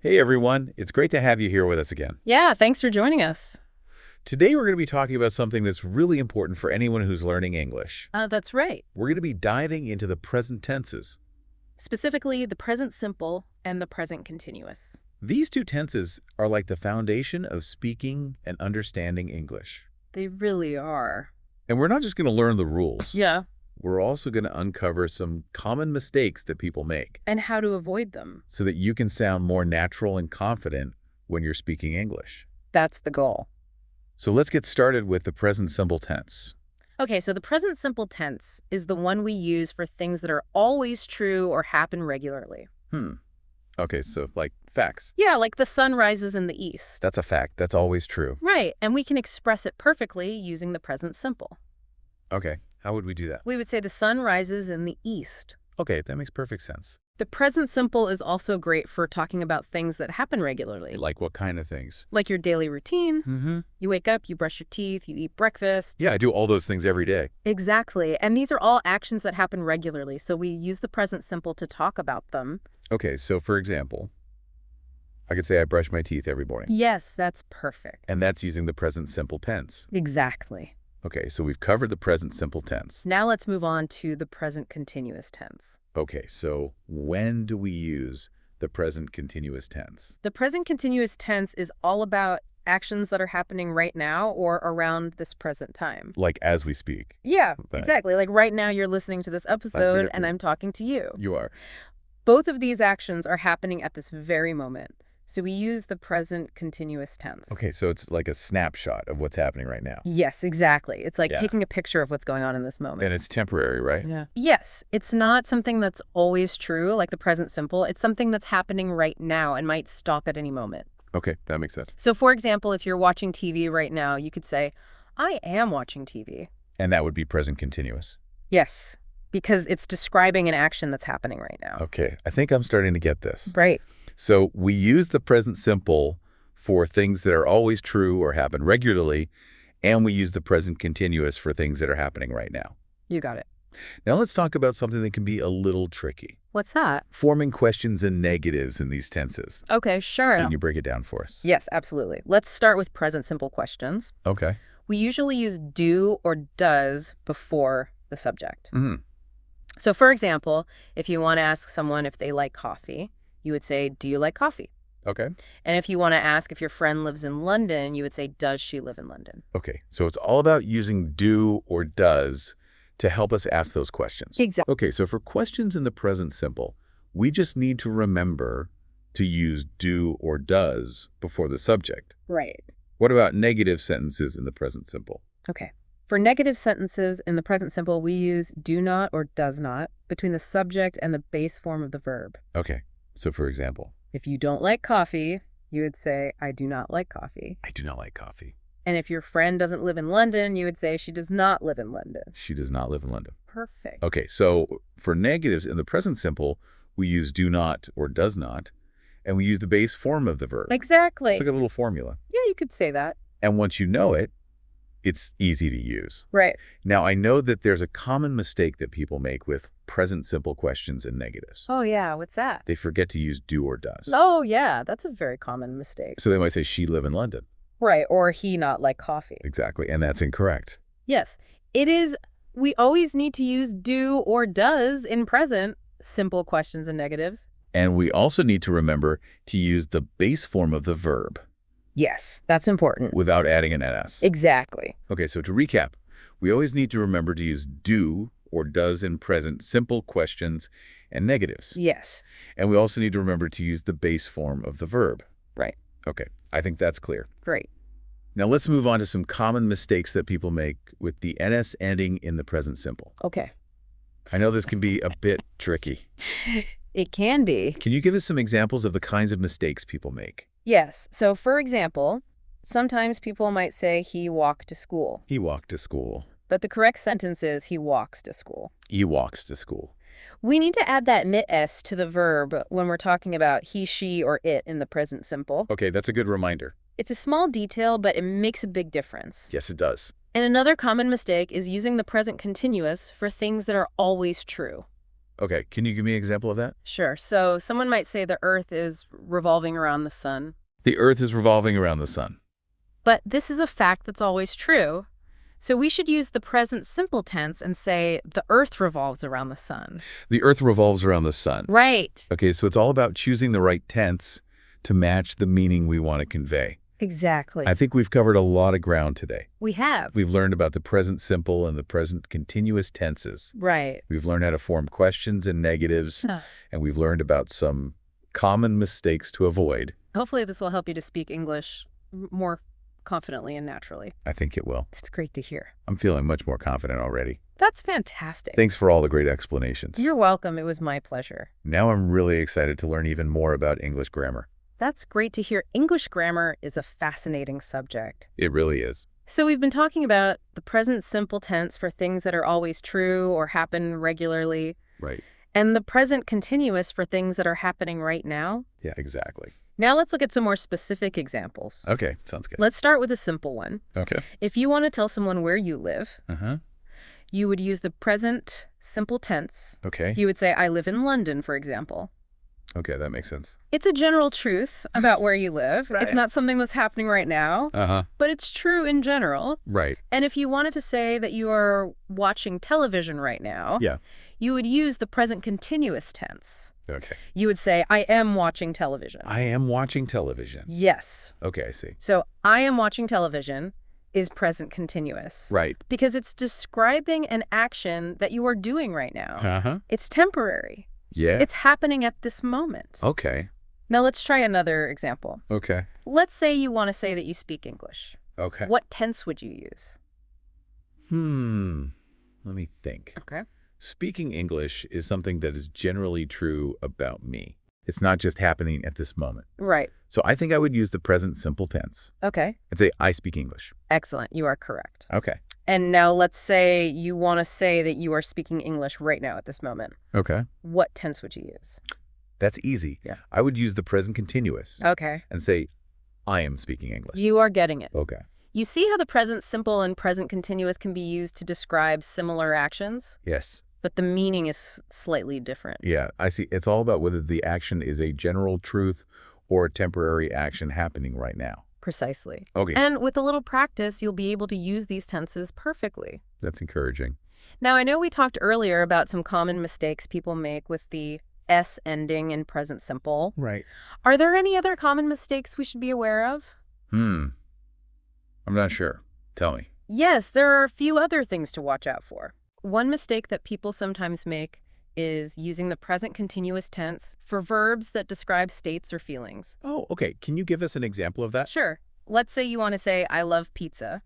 Hey everyone, it's great to have you here with us again. Yeah, thanks for joining us. Today we're going to be talking about something that's really important for anyone who's learning English. That's right. We're going to be diving into the present tenses. Specifically, the present simple and the present continuous. These two tenses are like the foundation of speaking and understanding English. They really are. And we're not just going to learn the rules. Yeah. We're also going to uncover some common mistakes that people make And how to avoid them. so that you can sound more natural and confident when you're speaking English. That's the goal. So let's get started with the present simple tense. Okay, so the present simple tense is the one we use for things that are always true or happen regularly. Okay, so like facts. Yeah, like the sun rises in the east. That's a fact. That's always true. Right, and we can express it perfectly using the present simple. Okay, how would we do that? We would say the sun rises in the east. Okay, that makes perfect sense. The present simple is also great for talking about things that happen regularly. Like what kind of things? Like your daily routine. Mm-hmm. You wake up, you brush your teeth, you eat breakfast. Yeah, I do all those things every day. Exactly. And these are all actions that happen regularly, so we use the present simple to talk about them. Okay, so for example, I could say I brush my teeth every morning. Yes, that's perfect. And that's using the present simple tense. Exactly. Okay, so we've covered the present simple tense. Now let's move on to the present continuous tense. Okay, so when do we use the present continuous tense? The present continuous tense is all about actions that are happening right now or around this present time. Like as we speak. Yeah, Right. exactly. Like right now you're listening to this episode Yeah. and I'm talking to you. You are. Both of these actions are happening at this very moment. So we use the present continuous tense. Okay, so it's like a snapshot of what's happening right now. Yes, exactly. It's like Yeah. taking a picture of what's going on in this moment. And it's temporary, right? Yeah. Yes, it's not something that's always true, like the present simple. It's something that's happening right now and might stop at any moment. Okay, that makes sense. So for example, if you're watching TV right now, you could say, I am watching TV. And that would be present continuous. Yes, because it's describing an action that's happening right now. Okay, I think I'm starting to get this. Right. So we use the present simple for things that are always true or happen regularly, and we use the present continuous for things that are happening right now. You got it. Now let's talk about something that can be a little tricky. What's that? Forming questions and negatives in these tenses. Okay, sure. Can you break it down for us? Yes, absolutely. Let's start with present simple questions. Okay. We usually use do or does before the subject. Mm-hmm. So for example, if you want to ask someone if they like coffee, you would say, do you like coffee? Okay. And if you want to ask if your friend lives in London, you would say, does she live in London? Okay, so it's all about using do or does to help us ask those questions. Exactly. Okay, so for questions in the present simple, we just need to remember to use do or does before the subject. Right. What about negative sentences in the present simple? Okay. For negative sentences in the present simple, we use do not or does not between the subject and the base form of the verb. Okay, so for example, If you don't like coffee, you would say, I do not like coffee. I do not like coffee. And if your friend doesn't live in London, you would say she does not live in London. She does not live in London. Perfect. Okay, so for negatives in the present simple, we use do not or does not, and we use the base form of the verb. Exactly. It's like a little formula. Yeah, you could say that. And once you know it, it's easy to use. Right. Now, I know that there's a common mistake that people make with present simple questions and negatives. Oh, yeah. What's that? They forget to use do or does. Oh, yeah. That's a very common mistake. So they might say she live in London. Right. Or he not like coffee. Exactly, and that's incorrect. Yes. It is. We always need to use do or does in present simple questions and negatives. And we also need to remember to use the base form of the verb Yes, that's important. without adding an ns. Exactly. Okay, so to recap, we always need to remember to use do or does in present simple questions and negatives. Yes. And we also need to remember to use the base form of the verb. Right. Okay, I think that's clear. Great. Now let's move on to some common mistakes that people make with the ns ending in the present simple. Okay. I know this can be a bit tricky. It can be. Can you give us some examples of the kinds of mistakes people make? Yes. So, for example, sometimes people might say he walked to school, He walked to school. but the correct sentence is he walks to school. He walks to school. We need to add that mit-s to the verb when we're talking about he, she, or it in the present simple. Okay, that's a good reminder. It's a small detail, but it makes a big difference. Yes, it does. And another common mistake is using the present continuous for things that are always true. Okay, can you give me an example of that? Sure. So someone might say the Earth is revolving around the sun. The Earth is revolving around the sun. But this is a fact that's always true. So we should use the present simple tense and say the Earth revolves around the sun. The Earth revolves around the sun. Right. Okay, so it's all about choosing the right tense to match the meaning we want to convey. Exactly. I think we've covered a lot of ground today. We have. We've learned about the present simple and the present continuous tenses. Right. We've learned how to form questions and negatives, and we've learned about some common mistakes to avoid. Hopefully this will help you to speak English more confidently and naturally. I think it will. It's great to hear. I'm feeling much more confident already. That's fantastic. Thanks for all the great explanations. You're welcome. It was my pleasure. Now I'm really excited to learn even more about English grammar. That's great to hear. English grammar is a fascinating subject. It really is. So we've been talking about the present simple tense for things that are always true or happen regularly. Right. And the present continuous for things that are happening right now. Yeah, exactly. Now let's look at some more specific examples. Okay, sounds good. Let's start with a simple one. Okay. If you want to tell someone where you live, you would use the present simple tense. Okay. You would say, I live in London, for example. Okay, that makes sense. It's a general truth about where you live. Right. It's not something that's happening right now, but it's true in general. Right. And if you wanted to say that you are watching television right now, you would use the present continuous tense. Okay. You would say, I am watching television. I am watching television. Yes. Okay, I see. So I am watching television is present continuous. Right. Because it's describing an action that you are doing right now. It's temporary. Yeah. It's happening at this moment. Okay. Now let's try another example. Okay. Let's say you want to say that you speak English. Okay. What tense would you use? Let me think. Okay. Speaking English is something that is generally true about me. It's not just happening at this moment. Right. So I think I would use the present simple tense Okay. and say, I speak English. Excellent. You are correct. Okay. And now let's say you want to say that you are speaking English right now at this moment. Okay. What tense would you use? That's easy. Yeah. I would use the present continuous Okay. and say, I am speaking English. You are getting it. Okay. You see how the present simple and present continuous can be used to describe similar actions? Yes. But the meaning is slightly different. Yeah, I see. It's all about whether the action is a general truth or a temporary action happening right now. Precisely. Okay. And with a little practice, you'll be able to use these tenses perfectly. That's encouraging. Now, I know we talked earlier about some common mistakes people make with the S ending in present simple. Right. Are there any other common mistakes we should be aware of? I'm not sure. Tell me. Yes, there are a few other things to watch out for. One mistake that people sometimes make is using the present continuous tense for verbs that describe states or feelings. Oh, okay. Can you give us an example of that? Sure. Let's say you want to say, I love pizza.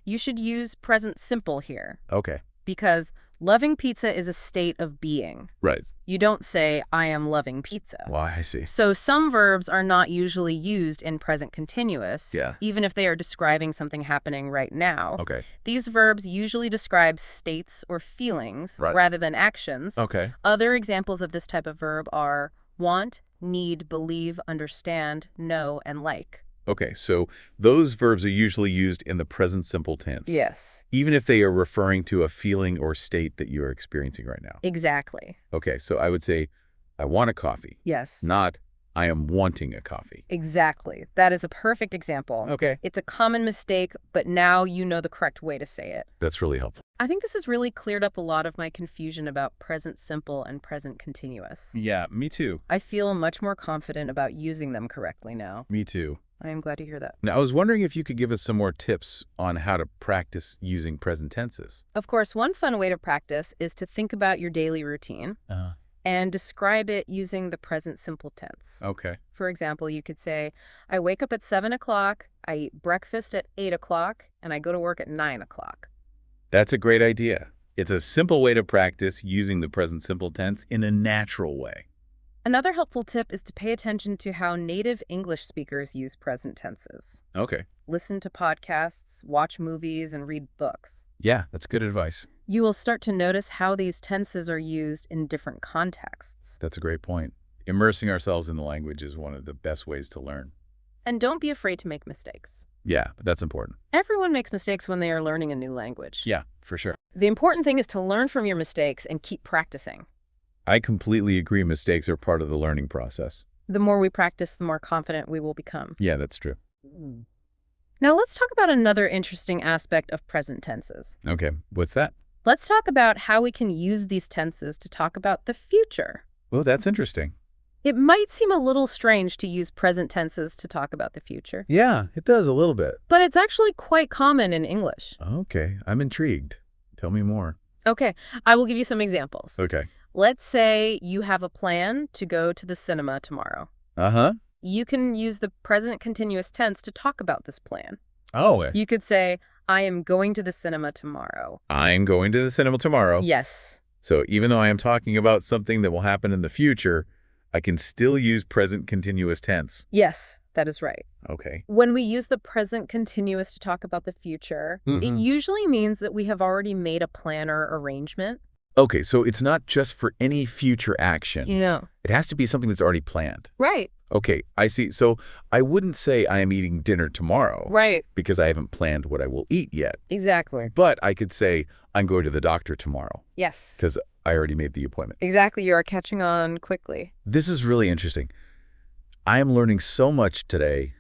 You should use present simple here Okay. because loving pizza is a state of being. Right. You don't say, I am loving pizza. Why, I see. So some verbs are not usually used in present continuous, even if they are describing something happening right now. Okay. These verbs usually describe states or feelings rather than actions. Okay. Other examples of this type of verb are want, need, believe, understand, know, and like. Okay, so those verbs are usually used in the present simple tense. Yes. Even if they are referring to a feeling or state that you are experiencing right now. Exactly. Okay, so I would say, I want a coffee. Yes. Not, I am wanting a coffee. Exactly. That is a perfect example. Okay. It's a common mistake, but now you know the correct way to say it. That's really helpful. I think this has really cleared up a lot of my confusion about present simple and present continuous. Yeah, me too. I feel much more confident about using them correctly now. Me too. I am glad to hear that. Now, I was wondering if you could give us some more tips on how to practice using present tenses. Of course, one fun way to practice is to think about your daily routine and describe it using the present simple tense. Okay. For example, you could say, I wake up at 7 o'clock, I eat breakfast at 8 o'clock, and I go to work at 9 o'clock. That's a great idea. It's a simple way to practice using the present simple tense in a natural way. Another helpful tip is to pay attention to how native English speakers use present tenses. Okay. Listen to podcasts, watch movies, and read books. Yeah, that's good advice. You will start to notice how these tenses are used in different contexts. That's a great point. Immersing ourselves in the language is one of the best ways to learn. And don't be afraid to make mistakes. Yeah, that's important. Everyone makes mistakes when they are learning a new language. Yeah, for sure. The important thing is to learn from your mistakes and keep practicing. I completely agree mistakes are part of the learning process. The more we practice, the more confident we will become. Yeah, that's true. Now let's talk about another interesting aspect of present tenses. Okay, what's that? Let's talk about how we can use these tenses to talk about the future. Well, that's interesting. It might seem a little strange to use present tenses to talk about the future, Yeah, it does a little bit. but it's actually quite common in English. Okay, I'm intrigued. Tell me more. Okay, I will give you some examples. Okay. Let's say you have a plan to go to the cinema tomorrow. Uh-huh. You can use the present continuous tense to talk about this plan. Oh, You could say, I am going to the cinema tomorrow. I'm going to the cinema tomorrow. Yes. So even though I am talking about something that will happen in the future, I can still use present continuous tense. Yes, that is right. Okay. When we use the present continuous to talk about the future, it Mhm. usually means that we have already made a plan or arrangement. Okay, so it's not just for any future action. Yeah. It has to be something that's already planned. Right. Okay, I see. So I wouldn't say I am eating dinner tomorrow Right. because I haven't planned what I will eat yet. Exactly. But I could say I'm going to the doctor tomorrow Yes. because I already made the appointment. Exactly. You are catching on quickly. This is really interesting. I am learning so much today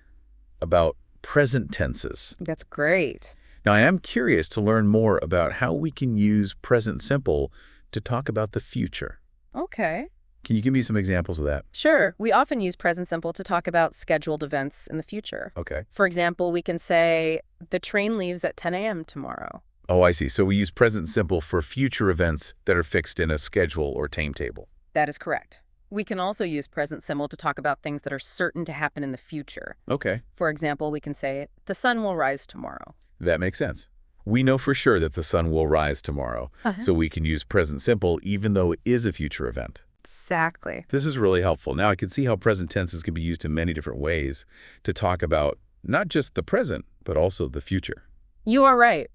about present tenses. That's great. Now, I am curious to learn more about how we can use present simple to talk about the future. Okay. Can you give me some examples of that? Sure. We often use present simple to talk about scheduled events in the future. Okay. For example, we can say, the train leaves at 10 a.m. tomorrow. Oh, I see. So we use present simple for future events that are fixed in a schedule or timetable. That is correct. We can also use present simple to talk about things that are certain to happen in the future. Okay. For example, we can say, the sun will rise tomorrow. That makes sense. We know for sure that the sun will rise tomorrow, so we can use present simple even though it is a future event. Exactly. This is really helpful. Now I can see how present tenses can be used in many different ways to talk about not just the present, but also the future. You are right.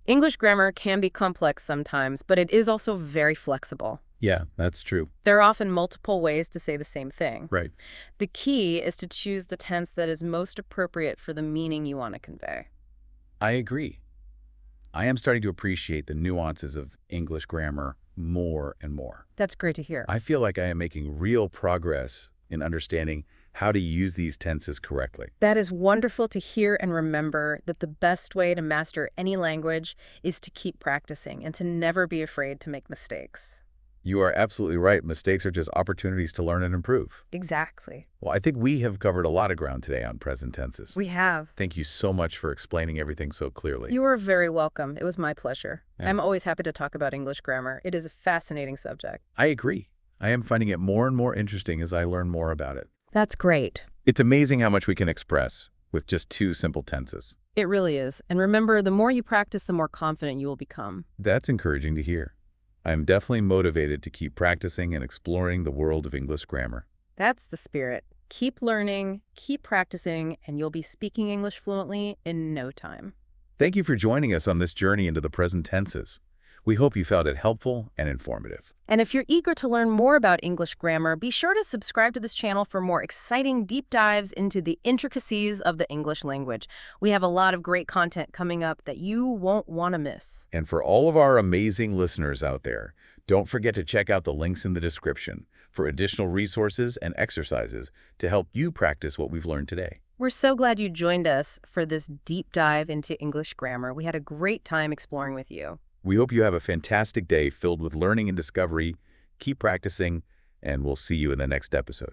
English grammar can be complex sometimes, but it is also very flexible. Yeah, that's true. There are often multiple ways to say the same thing. Right. The key is to choose the tense that is most appropriate for the meaning you want to convey. I agree. I am starting to appreciate the nuances of English grammar more and more. That's great to hear. I feel like I am making real progress in understanding how to use these tenses correctly. That is wonderful to hear, and remember that the best way to master any language is to keep practicing and to never be afraid to make mistakes. You are absolutely right. Mistakes are just opportunities to learn and improve. Exactly. Well, I think we have covered a lot of ground today on present tenses. We have. Thank you so much for explaining everything so clearly. You are very welcome. It was my pleasure. Yeah. I'm always happy to talk about English grammar. It is a fascinating subject. I agree. I am finding it more and more interesting as I learn more about it. That's great. It's amazing how much we can express with just two simple tenses. It really is. And remember, the more you practice, the more confident you will become. That's encouraging to hear. I am definitely motivated to keep practicing and exploring the world of English grammar. That's the spirit. Keep learning, keep practicing, and you'll be speaking English fluently in no time. Thank you for joining us on this journey into the present tenses. We hope you found it helpful and informative. And if you're eager to learn more about English grammar, be sure to subscribe to this channel for more exciting deep dives into the intricacies of the English language. We have a lot of great content coming up that you won't want to miss. And for all of our amazing listeners out there, don't forget to check out the links in the description for additional resources and exercises to help you practice what we've learned today. We're so glad you joined us for this deep dive into English grammar. We had a great time exploring with you. We hope you have a fantastic day filled with learning and discovery. Keep practicing, and we'll see you in the next episode.